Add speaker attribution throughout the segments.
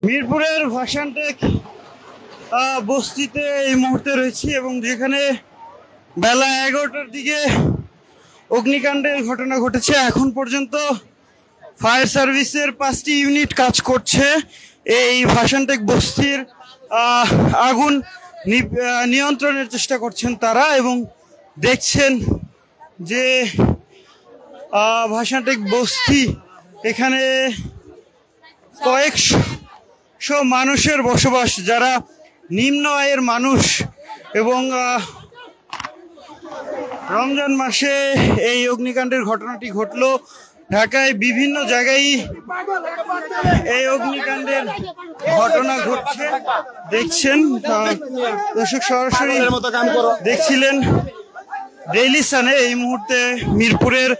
Speaker 1: মিরপুরের ভাসানটেক বস্তিতে এই মুহূর্তে রয়েছি এবং যেখানে বেলা 11টার দিকে অগ্নিকাণ্ডের ঘটনা ঘটেছে। এখন পর্যন্ত ফায়ার সার্ভিসের 5টি ইউনিট কাজ করছে এই ভাসানটেক বস্তির আগুন নিয়ন্ত্রণের চেষ্টা করছেন তারা। এবং দেখছেন যে ভাসানটেক বস্তি, এখানে কয়েকশো মানুষের বসবাস, যারা নিম্ন আয়ের মানুষ। এবং রমজান মাসে এই অগ্নিকাণ্ডের ঘটনাটি ঘটলো। ঢাকায় বিভিন্ন জায়গায় এই অগ্নিকাণ্ডের ঘটনা ঘটছে। দেখছেন দর্শক, সরাসরি দেখছিলেন ডেইলি সানে। এই মুহূর্তে মিরপুরের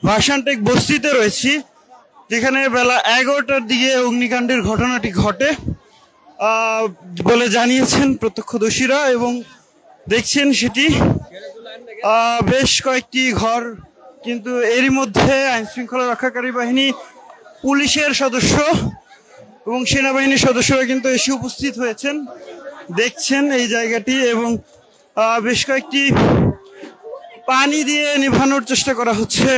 Speaker 1: ভাসানটেক বস্তিতে রয়েছি, যেখানে বেলা 11টার দিকে অগ্নিকাণ্ডের ঘটনাটি ঘটে বলে জানিয়েছেন প্রত্যক্ষদর্শীরা। এবং দেখছেন সেটি বেশ কয়েকটি ঘর, কিন্তু এরই মধ্যে আইন শৃঙ্খলা রক্ষাকারী বাহিনী, পুলিশের সদস্য এবং সেনাবাহিনীর সদস্যরা কিন্তু এসে উপস্থিত হয়েছেন। দেখছেন এই জায়গাটি, এবং বেশ কয়েকটি পানি দিয়ে নিভানোর চেষ্টা করা হচ্ছে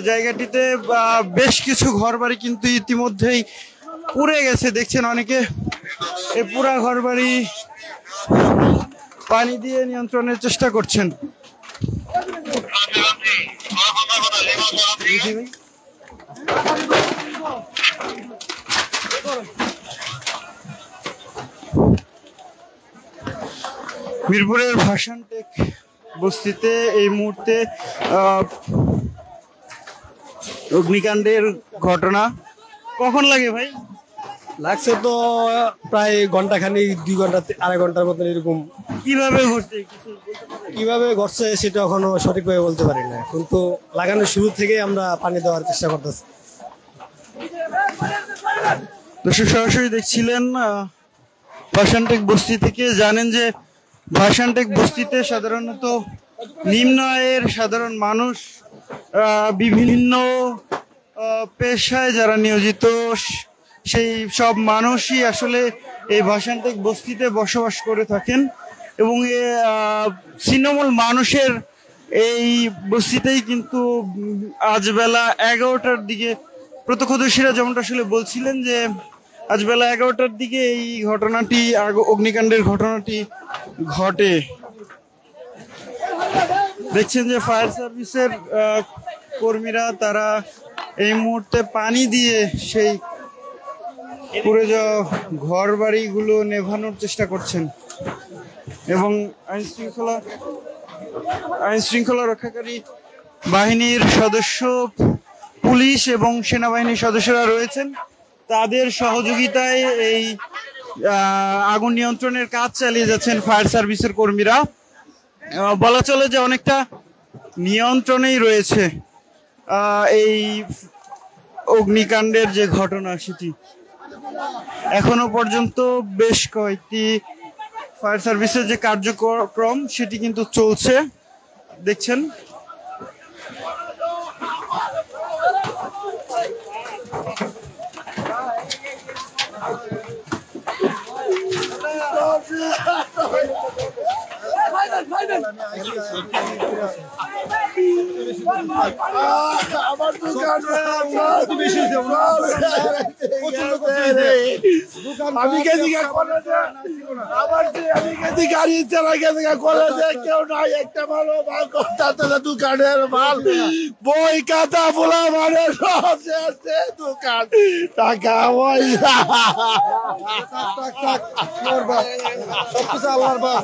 Speaker 1: জায়গাটিতে। বেশ কিছু ঘরবাড়ি কিন্তু ইতিমধ্যেই পুড়ে গেছে। দেখছেন অনেকে এই পুরা ঘরবাড়ি পানি দিয়ে নিয়ন্ত্রণের চেষ্টা করছেন। মিরপুরের ভাসানটেক বস্তিতে এই মুহূর্তে অগ্নিকাণ্ডের ঘটনা। কখন লাগে ভাই?
Speaker 2: লাগছে তো প্রায় ঘন্টাখানি, 2 ঘন্টা 2.5 ঘন্টার মতন এরকম। কিভাবে ঘটছে সেটা এখনো সঠিকভাবে বলতে পারি না, কিন্তু লাগানোর শুরু থেকে আমরা পানি দেওয়ার চেষ্টা করতেছি।
Speaker 1: দর্শক, সরাসরি দেখছিলেন ভাসানটেক বস্তি থেকে। জানেন যে ভাসানটেক বস্তিতে সাধারণত নিম্ন আয়ের সাধারণ মানুষ, বিভিন্ন পেশায় যারা নিয়োজিত, সেই সব মানুষই আসলে এই ভাসানটেক বস্তিতে বসবাস করে থাকেন। এবং ছিন্নমূল মানুষের এই বস্তিতেই কিন্তু আজ বেলা 11টার দিকে প্রত্যক্ষদর্শীরা যেমনটা আসলে বলছিলেন যে আজ বেলা 11টার দিকে এই ঘটনাটি, অগ্নিকাণ্ডের ঘটনাটি ঘটে। দেখছেন যে ফায়ার সার্ভিসের কর্মীরা তারা এই মুহূর্তে পানি দিয়ে সেই পুরো ঘর বাড়িগুলো নেভানোর চেষ্টা করছেন। এবং আইন শৃঙ্খলা রক্ষাকারী বাহিনীর সদস্য, পুলিশ এবং সেনাবাহিনীর সদস্যরা রয়েছেন। তাদের সহযোগিতায় এই আগুন নিয়ন্ত্রণের কাজ চালিয়ে যাচ্ছেন ফায়ার সার্ভিসের কর্মীরা। বলা চলে যে অনেকটা নিয়ন্ত্রণেই রয়েছে এই অগ্নিকাণ্ডের যে ঘটনা সেটি। এখনো পর্যন্ত বেশ কয়েকটি ফায়ার সার্ভিসের যে কার্যক্রম সেটি কিন্তু চলছে। দেখছেন
Speaker 3: আমি গাড়ি চালাই গেছে কলেজে, কেউ নাই, একটা ভালো মাল করতে দোকানের মাল, বই খাতা ফোলা মানে সব দোকান, টাকা পয়সা সবকিছু আল্লাহর বা।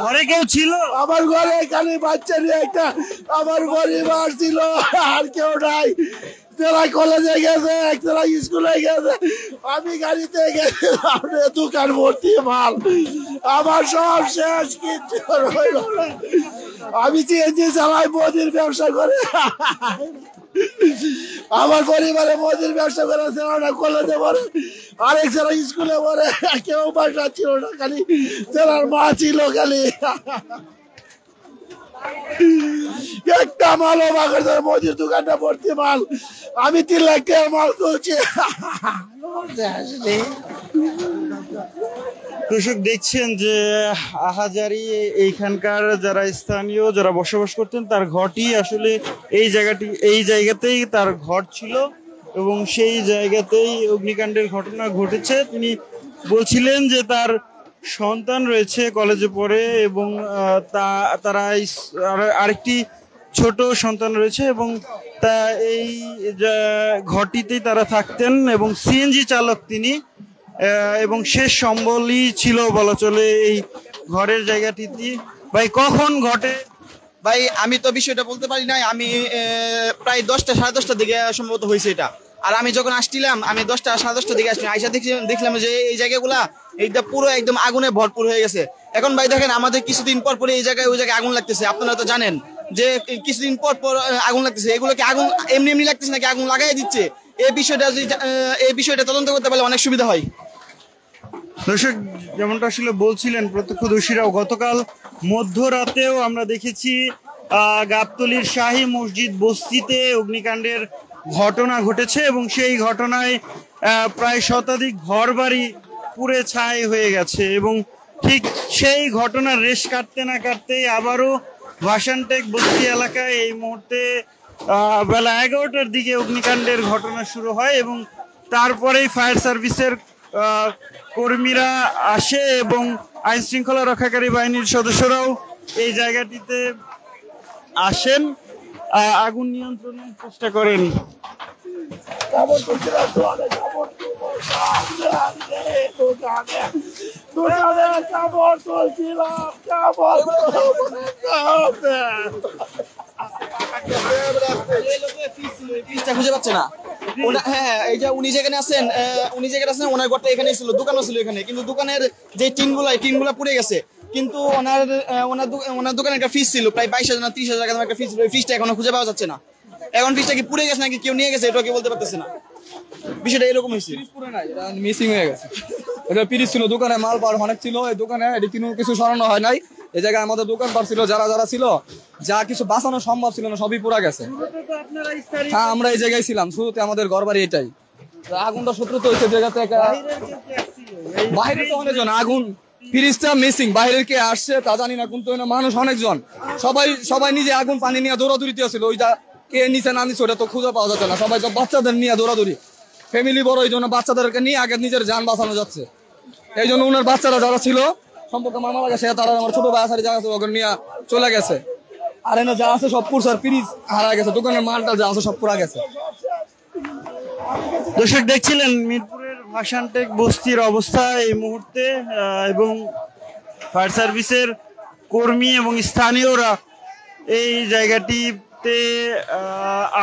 Speaker 1: ঘরে কেউ ছিল?
Speaker 3: আমার ঘরে এখানে বাচ্চা নিয়ে একটা আমার পরিবার ছিল, আর কেউ নাই। যারা কলেজে গেছে, যারা স্কুলে গেছে, আমি গাড়িতে গেছি, দোকান ভর্তি মাল, আমার সব শেষ, কিচ্ছু রইল না। আমি চেয়েছি চালাই, মোদির ব্যবসা করে আমার পরিবারে মদির ব্যবসা করে ছেলেরা কলেজে পড়ে, আরেক ছেলে স্কুলে পড়ে, কেউ বাসা ছিল না, খালি ছেলের মা ছিল খালি। একটা মালও বাগার মদির দোকানটা ভর্তি মাল, আমি 3 লাখ টাকার মাল তুলছি।
Speaker 1: দর্শক দেখছেন যে আহাজারি এইখানকার যারা স্থানীয় যারা বসবাস করতেন তার ঘরটি আসলে এই জায়গাতেই তার ঘর ছিল এবং সেই জায়গাতেই অগ্নিকাণ্ডের ঘটনা ঘটেছে। তিনি বলছিলেন যে তার সন্তান রয়েছে কলেজে পড়ে এবং তারা আরেকটি ছোট সন্তান রয়েছে এবং তা এই ঘরটিতেই তারা থাকতেন এবং সিএনজি চালক তিনি এবং শেষ সম্বলই ছিল বলা চলে এই ঘরের জায়গাটিতে। ভাই কখন ঘটে?
Speaker 4: ভাই আমি তো বিষয়টা বলতে পারি নাই, আমি প্রায় 10টা সাড়ে 10টার দিকে সম্ভবত হয়েছে এটা। আর আমি যখন আসছিলাম আমি 10টা সাড়ে 10টার দিকে আসলাম, আইসা দেখলাম যে এই জায়গাগুলা এইটা পুরো একদম আগুনে ভরপুর হয়ে গেছে। এখন ভাই দেখেন আমাদের কিছুদিন পর পরে এই জায়গায় ওই জায়গায় আগুন লাগতেছে, আপনারা তো জানেন যে কিছুদিন পর পর আগুন লাগতেছে। এগুলো কি আগুন এমনি এমনি লাগতেছে নাকি আগুন লাগাই দিচ্ছে? এই বিষয়টা তদন্ত করতে পারলে অনেক সুবিধা হয়।
Speaker 1: দর্শক যেমনটা আসলে বলছিলেন প্রত্যক্ষদর্শীরাও, গতকাল মধ্যরাতেও আমরা দেখেছি গাবতলীর শাহী মসজিদ বস্তিতে অগ্নিকাণ্ডের ঘটনা ঘটেছে এবং সেই ঘটনায় প্রায় শতাধিক ঘরবাড়ি পুড়ে ছাই হয়ে গেছে এবং ঠিক সেই ঘটনার রেশ কাটতে না কাটতেই আবারও ভাসানটেক বস্তি এলাকায় এই মুহূর্তে বেলা 11টার দিকে অগ্নিকাণ্ডের ঘটনা শুরু হয় এবং তারপরেই ফায়ার সার্ভিসের কর্মীরা আসে এবং আইন শৃঙ্খলা রক্ষাকারী বাহিনীর সদস্যরাও এই জায়গাটিতে আসেন, আগুন নিয়ন্ত্রণের চেষ্টা করেন।
Speaker 4: খুঁজে পাচ্ছে না। হ্যাঁ, এই যে উনি যেখানে আছেন ওনার ঘরটা এখানে ছিল, দোকানও ছিল এখানে, কিন্তু দোকানের যে টিনগুলা পুড়ে গেছে। কিন্তু ওনার দোকানে একটা ফিস ছিল প্রায় 22,000 না 30,000 টাকা একটা ফিস ছিল, ওই ফিসটা এখনো খুঁজে পাওয়া যাচ্ছে না। এখন ফিসটা কি পুড়ে গেছে নাকি কেউ নিয়ে গেছে এটা কেউ বলতে পারতেছে না। বিষয়টা এরকম হয়েছে,
Speaker 5: মিসিং হয়ে গেছে। এটা পিরিচ ছিল, দোকানে মাল বার অনেক ছিল, এই দোকানে কিছু সরানো হয় নাই। এই জায়গায় আমাদের দোকান পার ছিল, যারা ছিল, যা কিছু বাঁচানো সম্ভব ছিল না সবই পুরা গেছে। হ্যাঁ, আমরা এই জায়গায় ছিলাম, শুরুতে আমাদের ঘর বাড়ি এটাই। আগুনটা শত্রুতে হয়েছে জায়গাতে, বাইরে তো অনেকজন, আগুন ফ্রিজটা মিসিং, বাইরের কে আসছে তা জানি না, কিন্তু মানুষ অনেকজন, সবাই নিজে আগুন পানি নিয়ে দৌড়াদৌড়িতে ছিল। ওইটা কে নিচে না নিচে ওটা তো খুঁজে পাওয়া যাচ্ছে না। সবাই তো বাচ্চাদের নিয়ে দৌড়াদৌড়ি, ফ্যামিলি বড়, এই জন্য বাচ্চাদেরকে নিয়ে আগে নিজের যান বাঁচানো যাচ্ছে। এই জন্য ওনার বাচ্চারা যারা ছিল সম্পর্কে মামা গেছে, তারা আমার ছোট ভাই আসারি জায়গা ওকে নিয়ে চলে গেছে। আর এনে যা আছে সব পুরসার ফ্রিজ হারা গেছে, দোকানের মালটা যা আছে সব পুরা গেছে।
Speaker 1: দর্শক দেখছিলেন মিরপুরের ভাসানটেক বস্তির অবস্থা এই মুহূর্তে এবং ফায়ার সার্ভিসের কর্মী এবং স্থানীয়রা এই জায়গাটিতে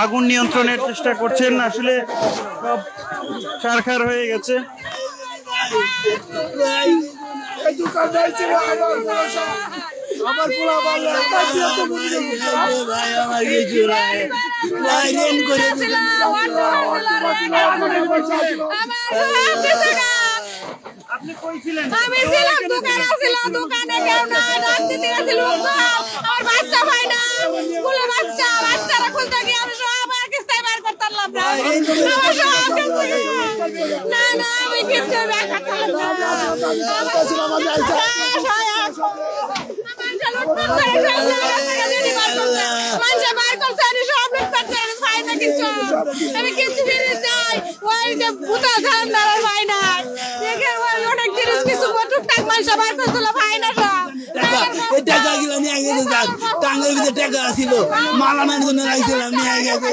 Speaker 1: আগুন নিয়ন্ত্রণের চেষ্টা করছেন। আসলে সব ছারখার হয়ে গেছে। আপনি কই ছিলেন?
Speaker 6: আমি ছিলাম দোকানে, দোকানে কেউ নাই, রাজনীতি ছিল, আমার বাচ্চা ভাই না, স্কুলে বাচ্চারা খুলতে গিয়ে আমি সব কিস্তায় বার করতে পারলাম না, আমার সব না আমি কিচ্ছু বার করতে পারলাম না। আমি কিচ্ছু জিনিস নাই, ওই যে ভূতা ধান্দার ভাই না, অনেক জিনিস কিছু টুকটাক মাইসা বার করছিল ভাই না সব।
Speaker 7: এই টাকা গুলো নিয়ে গেছে, টাঙ্গের ভিতরে টাকা ছিল, মালামার জন্য রাখছিলাম, নিয়ে গেছে।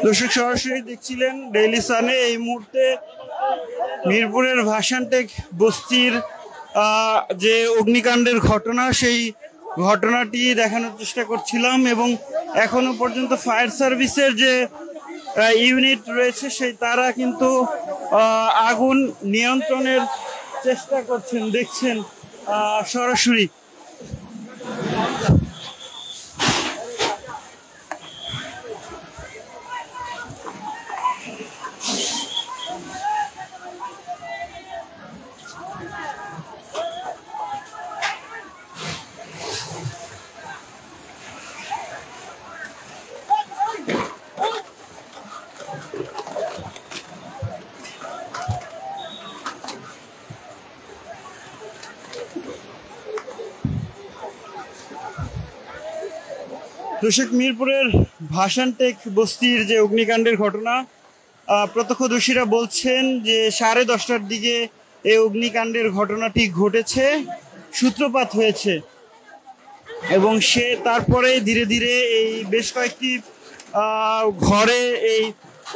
Speaker 1: দর্শক সরাসরি দেখছিলেন ডেইলি সানে। এই মুহূর্তে মিরপুরের ভাসানটেক বস্তির যে অগ্নিকাণ্ডের ঘটনা, সেই ঘটনাটি দেখানোর চেষ্টা করছিলাম এবং এখনো পর্যন্ত ফায়ার সার্ভিসের যে ইউনিট রয়েছে সেই তারা কিন্তু আগুন নিয়ন্ত্রণের চেষ্টা করছেন, দেখছেন সরাসরি। দর্শক, মিরপুরের ভাসানটেক বস্তির যে অগ্নিকাণ্ডের ঘটনা, প্রত্যক্ষদর্শীরা বলছেন যে 10:30টার দিকে এই অগ্নিকাণ্ডের ঘটনাটি ঘটেছে, সূত্রপাত হয়েছে এবং তারপরে ধীরে ধীরে এই বেশ কয়েকটি ঘরে এই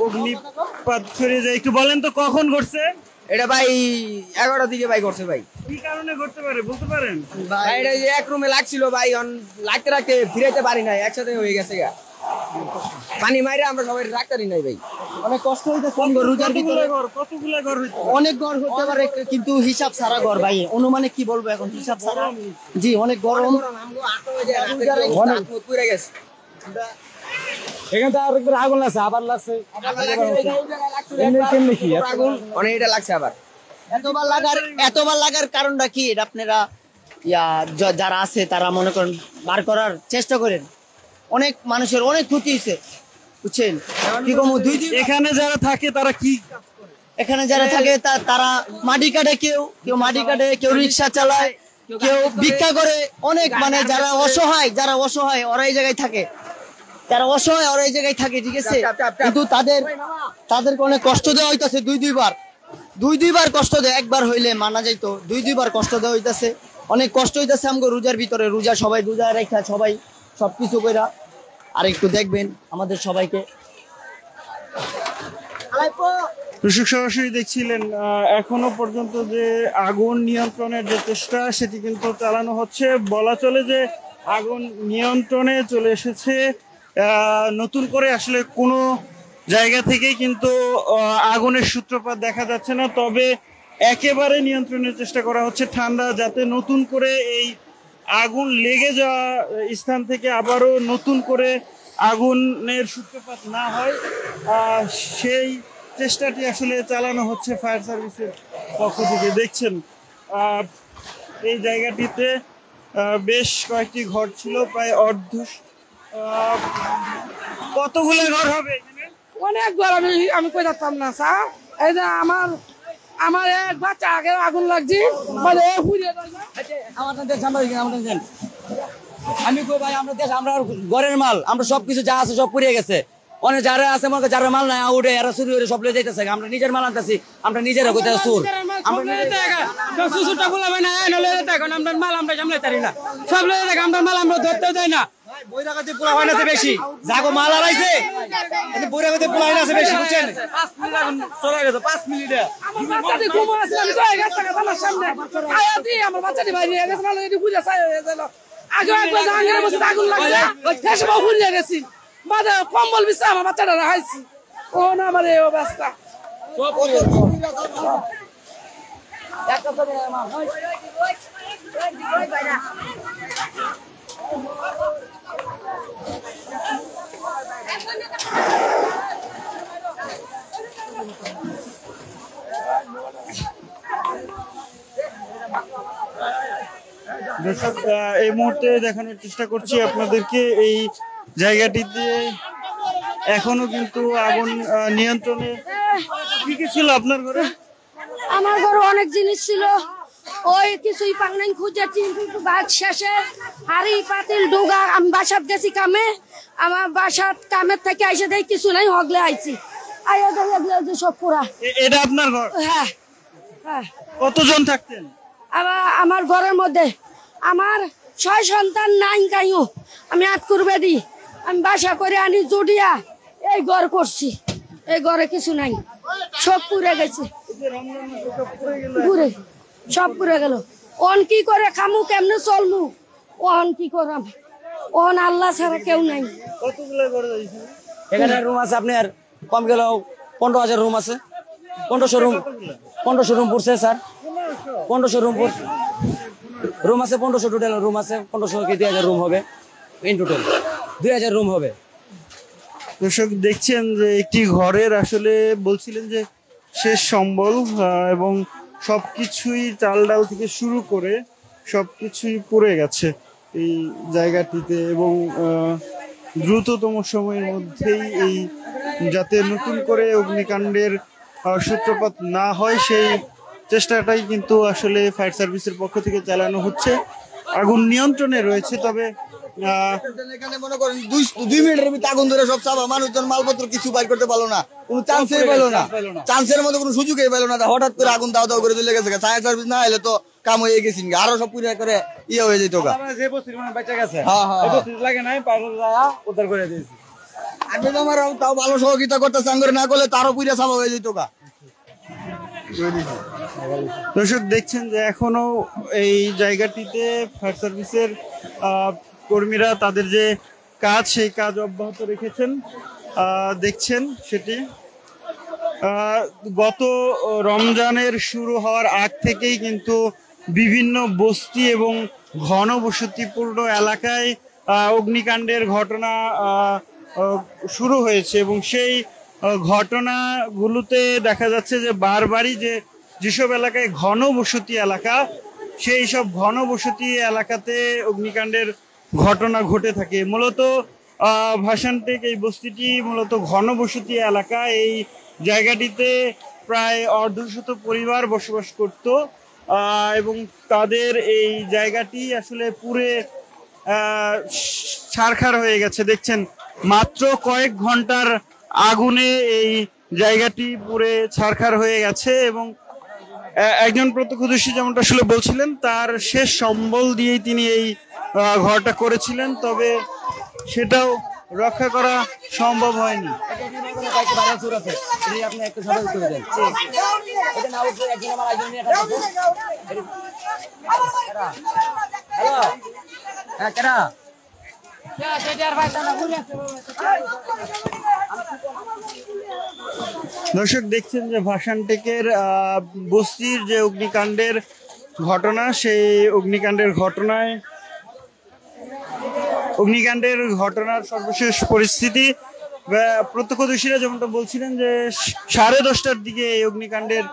Speaker 1: অগ্নিপাত ছড়িয়ে যায়। একটু বলেন তো কখন ঘটছে
Speaker 8: এটা? ভাই 11টার দিকে ভাই করছে ভাই।
Speaker 1: কি কারণে ঘটতে পারে বলতে পারেন?
Speaker 8: ভাই এটা যে এক রুমে লাগছিল ভাই, লাগতে রাখতে ফিরাইতে পারি নাই, একসাথে হয়ে গেছে গা। পানি মাইরে আমরা সবাই রাখতে পারি নাই ভাই, অনেক কষ্ট হইতেছে।
Speaker 1: কতগুলো ঘর
Speaker 8: অনেক ঘর হতে পারে কিন্তু হিসাব ছাড়া ঘর ভাই, অনুমানে কি বলবো এখন, হিসাব ছাড়া। জি অনেক গরম, পুড়ে গেছে।
Speaker 2: এখানে তো আরেকবার আগুন লাগছে, আবার লাগছে
Speaker 8: আগুন অনেক এটা লাগছে আবার। এতবার লাগার কারণটা কি এটা আপনারা যারা আছে তারা মনে করেন বার করার চেষ্টা করেন। অনেক মানুষের অনেক ক্ষতি হয়েছে বুঝছেন। কি কম
Speaker 1: এখানে যারা থাকে তারা কি,
Speaker 8: এখানে যারা থাকে তারা মাটি কাটে, কেউ মাটি কাটে, কেউ রিক্সা চালায়, কেউ ভিক্ষা করে। অনেক মানে যারা অসহায় ওরা এই জায়গায় থাকে, যারা অসহায় ওরা এই জায়গায় থাকে, ঠিক আছে। কিন্তু তাদেরকে অনেক কষ্ট দেওয়া হইতেছে, দুইবার কষ্ট দেয়। একবার হইলে মানা যাইতো, দুইবার কষ্ট দেওয়া হইতেছে, অনেক কষ্ট হইতেছে আমাকে রোজার ভিতরে। সবাই রোজা রেখা সবাই সবকিছু কইরা। আর একটু দেখবেন আমাদের সবাইকে।
Speaker 1: দর্শক সরাসরি দেখছিলেন এখনো পর্যন্ত যে আগুন নিয়ন্ত্রণের যে চেষ্টা সেটি কিন্তু চালানো হচ্ছে। বলা চলে যে আগুন নিয়ন্ত্রণে চলে এসেছে। নতুন করে আসলে কোনো জায়গা থেকেই কিন্তু আগুনের সূত্রপাত দেখা যাচ্ছে না, তবে একেবারে নিয়ন্ত্রণের চেষ্টা করা হচ্ছে। ঠান্ডা যাতে নতুন করে এই আগুন লেগে যাওয়া স্থান থেকে আবারও নতুন করে আগুনের সূত্রপাত না হয়, সেই চেষ্টাটি আসলে চালানো হচ্ছে ফায়ার সার্ভিসের পক্ষ থেকে। দেখছেন এই জায়গাটিতে বেশ কয়েকটি ঘর ছিল, প্রায় কতগুলো ঘর হবে?
Speaker 6: অনেক ঘর। আমি কই যাতাম না স্যার, এই যে আমার এক বাচ্চা আগে আগুন লাগছে,
Speaker 8: আমি কই ভাই আমরা দেশ, আমরা ঘরের মাল, আমরা সবকিছু যা আছে সব পুড়িয়ে গেছে। অনেক যারা আছে মনে যারা মাল নাই উঠে এরা চুরি করে সব লয়ে যাইতেছে। আমরা নিজের মাল আনতেছি, আমরা নিজেরা কইতাছি চোর। আমরা সুসুরটা বলাবে না, নলে এখন আমরা মাল আমরা সামলাইতে পারি না, সব লয়ে দেখ আমরা মাল আমরা ধরতে দেয় না। বইরাগতে পোলা হয় না বেশি, যাগো মাল আড়াইছে কিন্তু বইরাগতে পোলা হয় না বেশি, বুঝছেন। 5 মিনিট এখন চলে গেছে, 5 মিনিটে
Speaker 6: আমার বাচ্চাটি ঘুমো আছে, আমি তো গেছে আমার সামনে আয়াতি আমার বাচ্চাটি বাইরে গেছে, মানে এটি বুঝা চাই হয়ে গেল। আগে একবার আঙ্গের বসে আগুন লাগছে, ফেসে বাবু ভুলে গেছি, বাদে কম্বল বিছা আমার বাচ্চাটা রাখাইছি। ও না আমার এই অবস্থা
Speaker 1: দর্শক, এই মুহূর্তে দেখানোর চেষ্টা করছি আপনাদেরকে এই জায়গাটিতে এখনো কিন্তু আগুন নিয়ন্ত্রণে। কি কি ছিল আপনার ঘরে?
Speaker 6: আমার ঘরে অনেক জিনিস ছিল, ওই কিছুই পাংনাই খুঁজেছি কিন্তু বাদ শেষে হাড়ি পাতিল ডুগা। আমি বাসাত গেছি কামে, আমার বাসাত কামের থেকে আইসে দেয় কিছু নাই, হগলে আইছি আইয়া দেখলে যে সব পুরা।
Speaker 1: এটা আপনার ঘর?
Speaker 6: হ্যাঁ হ্যাঁ।
Speaker 1: কতজন থাকতেন?
Speaker 6: আমার ঘরের মধ্যে আমার 6 সন্তান নাই কাইও, আমি আটকুর বেডি, আমি বাসা করে আনি জুডিয়া এই ঘর করছি, এই ঘরে কিছু নাই, সব পুড়ে গেছে, পুড়ে সব পুড়ে গেল। অন কি করে খামু, কেমনে চলমু, অন কি করাম, অন আল্লাহ ছাড়া কেউ নাই।
Speaker 8: এখানে রুম আছে আপনার কম গেলেও 15,000 রুম আছে, 1500 রুম পড়ছে স্যার, 1500 রুম আছে, 1500 টোটাল রুম আছে, 1500 কি 2000 রুম হবে, ইন টোটাল 2000 রুম হবে।
Speaker 1: দর্শক দেখছেন যে একটি ঘরের আসলে বলছিলেন যে শেষ সম্বল এবং সবকিছুই চাল ডাল থেকে শুরু করে সবকিছুই পুড়ে গেছে এই জায়গাটিতে এবং দ্রুততম সময়ের মধ্যেই এই যাতে নতুন করে অগ্নিকাণ্ডের সূত্রপাত না হয় সেই চেষ্টাটাই কিন্তু আসলে ফায়ার সার্ভিসের পক্ষ থেকে চালানো হচ্ছে। আগুন নিয়ন্ত্রণে রয়েছে, তবে
Speaker 4: এখানে মনে করেন 2 মিনিটের ভিতরে আগুন ধরে সব চাপা, মানুষজন মালপত্র কিছু বাইর করতে পারলো না, কোনো চান্সই পেলো না, চান্সের মধ্যে কোনো সুযোগই পেলো না। হঠাৎ করে আগুন দাও দাও করে চলে গেছে, ফায়ার সার্ভিস না এলে তো কাম হয়ে গেছে, আরো সব পুরো করে ইয়ে হয়ে যেত। আমি তো আমার তাও ভালো সহযোগিতা করতেছে, আঙ্গুরে না করলে তারও পুরো চাপা হয়ে যেত।
Speaker 1: দর্শক দেখছেন যে এখনো এই জায়গাটিতে ফায়ার সার্ভিসের কর্মীরা তাদের যে কাজ সেই কাজ অব্যাহত রেখেছেন, দেখছেন সেটি। গত রমজানের শুরু হওয়ার আগ থেকেই কিন্তু বিভিন্ন বস্তি এবং ঘনবসতিপূর্ণ এলাকায় অগ্নিকাণ্ডের ঘটনা শুরু হয়েছে এবং সেই ঘটনাগুলোতে দেখা যাচ্ছে যে বারবারই যেসব এলাকায় ঘনবসতি এলাকা, সেই সব ঘনবসতি এলাকাতে অগ্নিকাণ্ডের ঘটনা ঘটে থাকে। মূলত ভাসানটেক এই বস্তিটি মূলত ঘনবসতি এলাকা। এই জায়গাটিতে প্রায় 150 পরিবার বসবাস করত এবং তাদের এই জায়গাটি আসলে পুরে ছারখার হয়ে গেছে। দেখছেন মাত্র কয়েক ঘন্টার আগুনে এই জায়গাটি পুরে ছারখার হয়ে গেছে এবং একজন প্রত্যক্ষদর্শী যেমনটা আসলে বলছিলেন তার শেষ সম্বল দিয়েই তিনি এই ঘরটা করেছিলেন, তবে সেটাও রক্ষা করা সম্ভব হয়নি। দর্শক দেখছেন যে ভাসানটেকের বস্তির যে অগ্নিকাণ্ডের ঘটনা, সেই অগ্নিকাণ্ডের ঘটনার সর্বশেষ পরিস্থিতি প্রত্যক্ষদর্শীরা যেমনটা বলছিলেন যে 10:30টার দিকে এই অগ্নিকাণ্ডের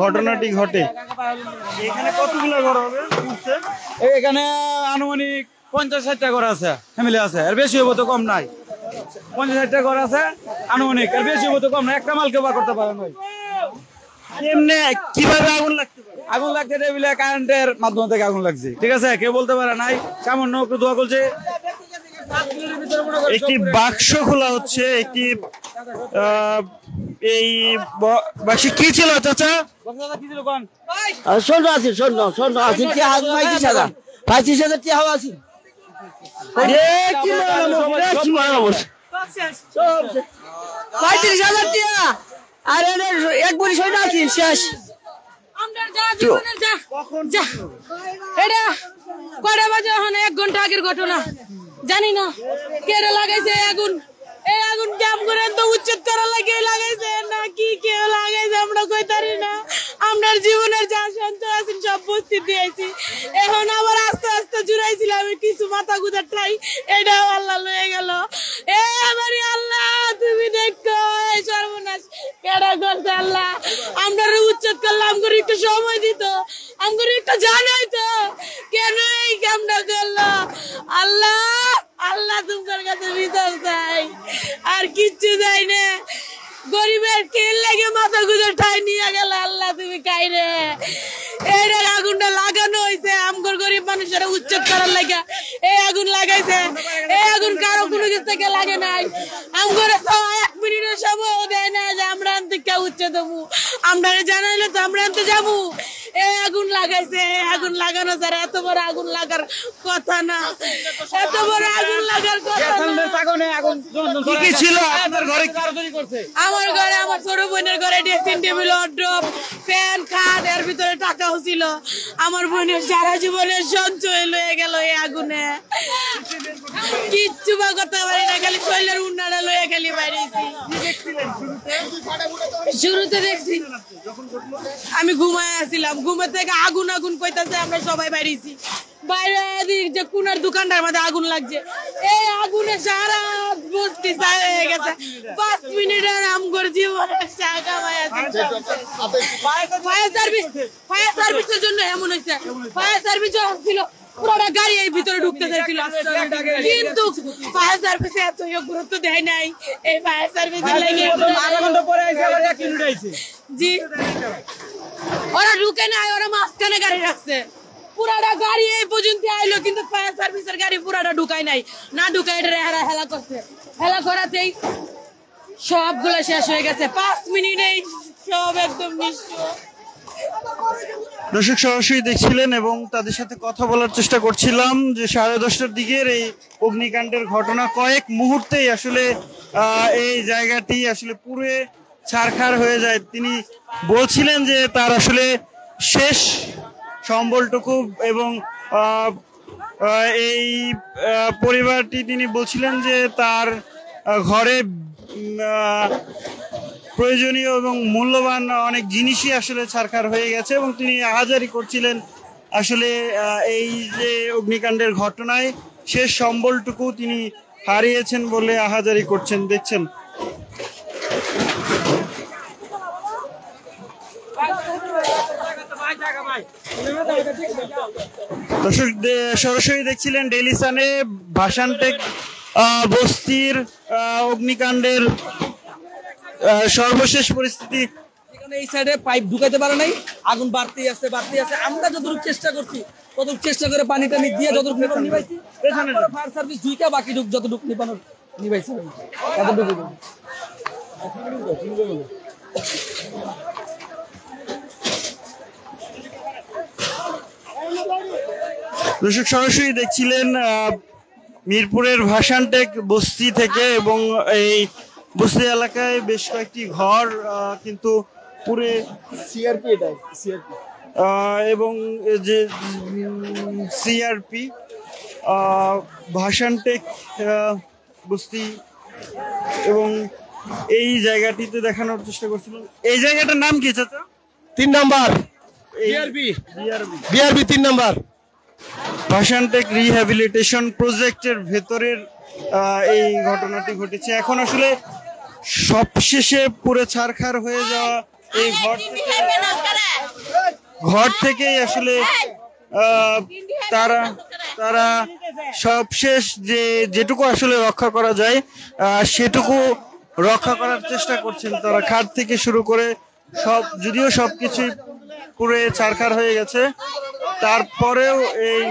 Speaker 1: ঘটনাটি ঘটে। এখানে কতগুলো ঘর হবে?
Speaker 9: এখানে আনুমানিক 50-60টা ঘর আছে, ফ্যামিলি আছে, আর বেশি হবো তো কম নাই। 50-60টা ঘর আছে আনুমানিক, আর বেশি হবো তো কম নাই। একটা মাল কেউ করতে পারে না।
Speaker 1: এমনি কিভাবে আগুন লাগতে পারে?
Speaker 9: আগুন লাগতে টেবিলে কারেন্টের মাধ্যম থেকে আগুন লাগছে, ঠিক আছে, কেউ বলতে পারে নাই। সামান্য একটু দোয়া করছে,
Speaker 1: একটি বাক্স খোলা হচ্ছে, একটি এই বাক্সে কি ছিল চাচা?
Speaker 7: স্বর্ণ আছে, স্বর্ণ আছে, 35,000 টাকা আছে। 35,000 টাকা আর এক বড়ি স্বর্ণ আছে শেষ।
Speaker 6: এটা কয়টা বাজে? এখন 1 ঘন্টা আগের ঘটনা, জানি না কেড়ে লাগাইছে আগুন। এই আগুন ক্যাম্প করে তো উচ্ছেদ করা লাগে লাগাইছে না কি কেউ লাগাইছে আমরা কইতারি না। আমরা জীবনের যা সঞ্চয় আছে সব বস্তি দিয়েছি, এখন আবার আস্তে আস্তে জুড়াইছিলাম কিছু মাথা গুজার ঠাই, এটাও আল্লাহ লয়ে গেল। এ আমারই আল্লাহ, তুমি দেখো এই সর্বনাশ কেডা করছে আল্লাহ। আমরা উচ্ছেদ করলাম, করে একটু সময় দিত, আমগরে একটু জানাইতো কেন এই কামটা করলো। আল্লাহ আল্লাহ তোমার কাছে বিচার চাই, আর কিচ্ছু চাই না। গরিবের খেল লাগে মাথা গুজে ঠাই নিয়ে গেল। আল্লাহ তুমি কাইরে এই আগুনটা লাগানো হয়েছে আমগর গরিব মানুষের উচ্ছেদ করার লাগে এই আগুন লাগাইছে। এই আগুন কারো কোনো কিছু থেকে লাগে নাই। আমগর 1 মিনিটের সময় দেয় না যে আমরা আনতে কে উচ্ছেদ দেবো। আমরা জানাইলে তো আমরা আনতে যাবো। এই আগুন লাগাইছে, আগুন লাগানো ছাড়া এত বড় আগুন লাগার কথা না, এত বড় আগুন লাগার কথা না।
Speaker 1: কি ছিল আপনার ঘরে?
Speaker 6: আমার ঘরে, আমার ছোট বোনের ঘরে ড্রেসিং টেবিল, ওয়ার্ড্রোব, ফ্যান, খাট, এর ভিতরে টাকাও ছিল। আমার বোনের সারা জীবনের সঞ্চয় লয়ে গেল এই আগুনে, কিচ্ছু বা করতে পারি না, খালি শরীরের উন্নাটা লয়ে খালি বাইরেছি। শুরুতে দেখছি আমি ঘুমায় আসছিলাম, ঘুমে থেকে আগুন আগুন কইতাছে, আমরা সবাই বাইরেছি। বাইরে যে কোনার দোকানটার মধ্যে আগুন লাগছে, এই আগুনে সারা বস্তি ছাই হয়ে গেছে। 5 মিনিটের আমগর জীবনে ফায়ার সার্ভিসের জন্য এমন হয়েছে। ফায়ার সার্ভিস ছিল, পুরোটা গাড়ি এর ভিতরে ঢুকতে চাইছিল, কিন্তু ফায়ার সার্ভিসে এত গুরুত্ব দেয় নাই। এই ফায়ার সার্ভিসের লাগে জি ওরা ঢুকে নাই, ওরা মাঝখানে গাড়ি রাখছে। পুরাটা গাড়ি এই পর্যন্ত আইলো, কিন্তু ফায়ার সার্ভিসের গাড়ি পুরাটা ঢুকায় নাই, না ঢুকায় এটা হেলা করছে। হেলা করাতেই সবগুলো শেষ হয়ে গেছে, 5 মিনিটেই সব একদম নিঃস্ব।
Speaker 1: দর্শক সরাসরি দেখছিলেন এবং তাদের সাথে কথা বলার চেষ্টা করছিলাম যে 10:30টার দিকের এই অগ্নিকাণ্ডের ঘটনা, কয়েক মুহূর্তেই আসলে এই জায়গাটি আসলে পুরো ছারখার হয়ে যায়। তিনি বলছিলেন যে তার আসলে শেষ সম্বলটুকু এবং এই পরিবারটি, তিনি বলছিলেন যে তার ঘরে প্রয়োজনীয় এবং মূল্যবান অনেক জিনিসই আসলে ছারখার হয়ে গেছে এবং তিনি আহাজারি করছিলেন আসলে এই যে অগ্নিকাণ্ডের ঘটনায় শেষ সম্বলটুকু তিনি হারিয়েছেন বলে আহাজারি করছেন। দেখছেন দর্শক সরাসরি দেখছিলেন ডেইলি সানে ভাসানটেক বস্তির অগ্নিকাণ্ডের সর্বশেষ পরিস্থিতি।
Speaker 5: এই সাইডে পাইপ ঢুকাইতে পারে নাই, আগুন বাড়তেই আছে। আমরা যতটুকু চেষ্টা করছি, ততটুকু চেষ্টা করে পানি টানি দিয়ে যতটুকু নিবাইছি, ফায়ার সার্ভিস দুইটা বাকি যতটুকু নিবানোর নিবাইছি।
Speaker 1: দর্শক সরাসরি দেখছিলেন মিরপুরের ভাসানটেক বস্তি থেকে এবং এই বস্তি এলাকায় বেশ কয়েকটি ঘর কিন্তু পুরে সিআরপি এবং যে সিআরপি ভাসানটেক বস্তি এবং এই জায়গাটিতে দেখানোর চেষ্টা করছিলেন। এই জায়গাটার নাম কি চাচা?
Speaker 3: 3 number BRB 3 number
Speaker 1: Bhashantek rehabilitation প্রজেক্টের ভেতরের এই ঘটনাটি ঘটেছে। এখন আসলে সবশেষে পুরো ছারখার হয়ে যাওয়া এই ঘর থেকেই আসলে তারা সবশেষ যেটুকু আসলে রক্ষা করা যায় সেটুকু রক্ষা করার চেষ্টা করছেন তারা। খাট থেকে শুরু করে যদিও সবকিছু পুরো ছারখার হয়ে গেছে, তারপরেও এই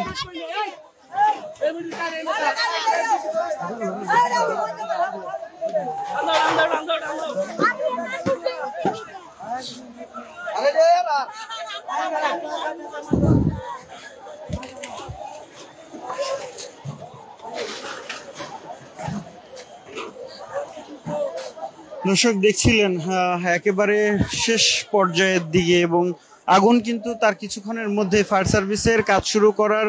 Speaker 1: দর্শক দেখছিলেন একেবারে শেষ পর্যায়ের দিকে এবং আগুন কিন্তু তার কিছুক্ষণের মধ্যে ফায়ার সার্ভিসের কাজ শুরু করার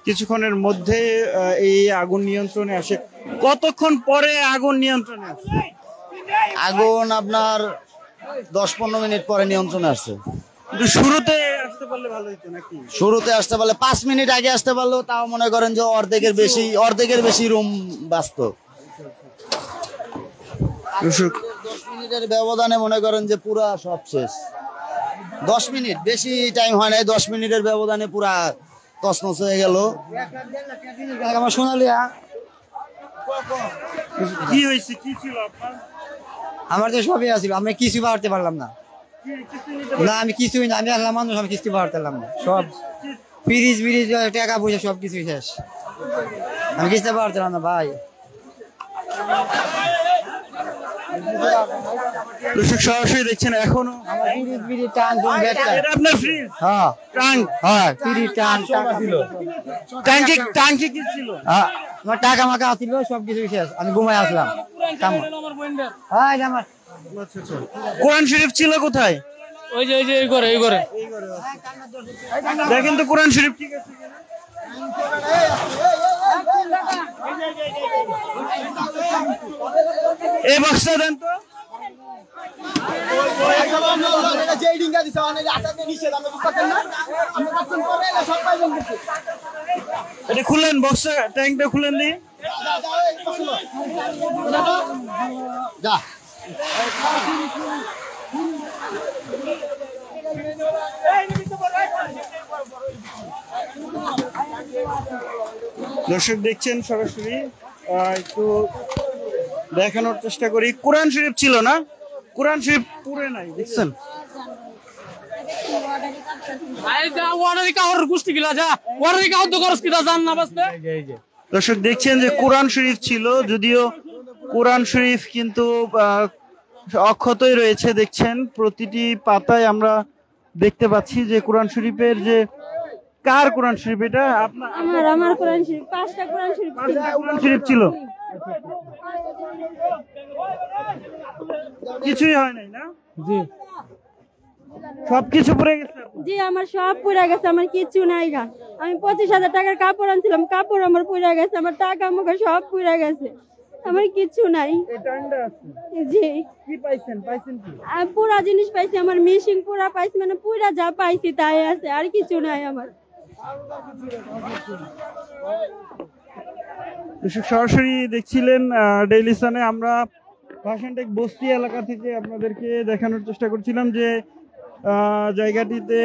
Speaker 1: কিছুক্ষণের মধ্যে এই আগুন নিয়ন্ত্রণে আসে। কতক্ষণ পরে আগুন নিয়ন্ত্রণে আসে?
Speaker 10: আগুন আপনার 10-15 মিনিট পরে নিয়ন্ত্রণে আসছে।
Speaker 1: কিন্তু শুরুতে আসতে পারলে ভালো হতো নাকি?
Speaker 10: শুরুতে আসতে পারলে 5 মিনিট আগে আসতে পারলো, তাও মনে করেন যে অর্ধেকের বেশি রুম বাঁচত। 10 মিনিটের ব্যবধানে মনে করেন যে পুরা সব শেষ। 10 মিনিট বেশি টাইম হয় নাই, 10 মিনিটের ব্যবধানে পুরা তছনছ হয়ে গেল।
Speaker 2: আমার সোনালিয়া
Speaker 1: কি হয়েছে? কি ছিল আপনার?
Speaker 2: আমার তো সবই আছিল, আমি কিছু পারতে পারলাম না। আমি কিছুই না, আমি আল্লাহ মানুষ, আমি কিছু পারতাম না। সব ফ্রিজ টাকা পয়সা সব কিছুই শেষ, আমি কিছু পারতাম না ভাই।
Speaker 1: দর্শক সরাসরি দেখছেন এখনো আপনার ফ্রিজ ট্যাঙ্ক ট্যাঙ্কে কি ছিল?
Speaker 2: আমার টাকা মাকা ছিল সবকিছু শেষ, আমি ঘুমাই আসলাম।
Speaker 1: কোরআন শরীফ ছিল কোথায়?
Speaker 11: ওই যে এই ঘরে
Speaker 1: দেখেন তো কোরআন শরীফ ঠিক আছে কিনা। এই বক্সটা দেন তো। এটা খুলেন, বক্সটা ট্যাঙ্কটা খুলেন দি। দর্শক দেখছেন সরাসরি, একটু দেখানোর চেষ্টা করি। কোরআন শরীফ ছিল না, কোরআন শরীফ পুরে নাই, দেখছেন। দর্শক দেখছেন যে কোরআন শরীফ ছিল, যদিও কোরআন শরীফ কিন্তু অক্ষতই রয়েছে। দেখছেন প্রতিটি পাতায় আমরা দেখতে পাচ্ছি যে কোরআন শরীফের যে কার কোরআন শরীফ এটা?
Speaker 6: আমার কোরআন শরীফ, 5টা কোরআন শরীফ
Speaker 1: ছিল। কিছুই হয় নাই না? জি, সবকিছু পড়ে গেছে।
Speaker 6: জি, আমার সব পড়ে গেছে, আমার কিছু নাই গা। আমি 25,000 টাকার কাপড় আনছিলাম, কাপড় আমার পড়ে গেছে, আমার টাকা মুখে সব পড়ে গেছে, আমার কিছু নাই। জি,
Speaker 1: কি পাইছেন কি?
Speaker 6: আমি পুরা জিনিস পাইছি, আমার মিশিং পুরা পাইছি, মানে পুরা যা পাইছি তাই আছে, আর কিছু নাই আমার।
Speaker 1: সরাসরি দেখছিলেন ডেইলি সানে। আমরা ভাষানটেক বস্তি এলাকা থেকে আপনাদেরকে দেখানোর চেষ্টা করছিলাম যে জায়গাটিতে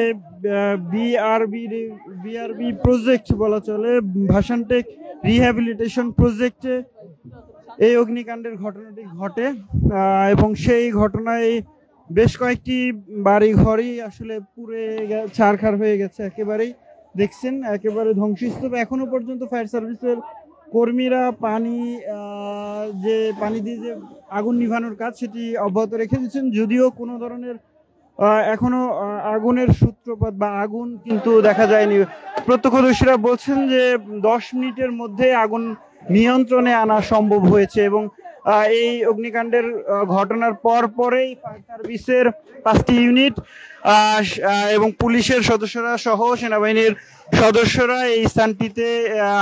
Speaker 1: বিআরবি প্রজেক্ট বলা চলে, ভাষানটেক রিহ্যাবিলিটেশন প্রজেক্টে এই অগ্নিকাণ্ডের ঘটনাটি ঘটে এবং সেই ঘটনায় বেশ কয়েকটি বাড়ি ঘরই আসলে পুড়ে ছারখার হয়ে গেছে একেবারেই। দেখছেন একেবারে ধ্বংসস্তূপ। এখনো পর্যন্ত ফায়ার সার্ভিসের কর্মীরা পানি দিয়ে যে আগুন নিভানোর কাজ সেটি অব্যাহত রেখে দিচ্ছেন, যদিও কোনো ধরনের এখনো আগুনের সূত্রপাত বা আগুন কিন্তু দেখা যায়নি। প্রত্যক্ষদর্শীরা বলছেন যে 10 মিনিটের মধ্যে আগুন নিয়ন্ত্রণে আনা সম্ভব হয়েছে এবং এই অগ্নিকাণ্ডের ঘটনার পরেই ফায়ার সার্ভিসের 5টি ইউনিট এবং পুলিশের সদস্যরা সহ সেনাবাহিনীর সদস্যরা এই স্থানটিতে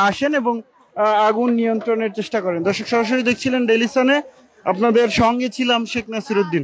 Speaker 1: আসেন এবং আগুন নিয়ন্ত্রণের চেষ্টা করেন। দর্শক সরাসরি দেখছিলেন ডেইলি সানে, আপনাদের সঙ্গে ছিলাম শেখ নাসিরউদ্দিন।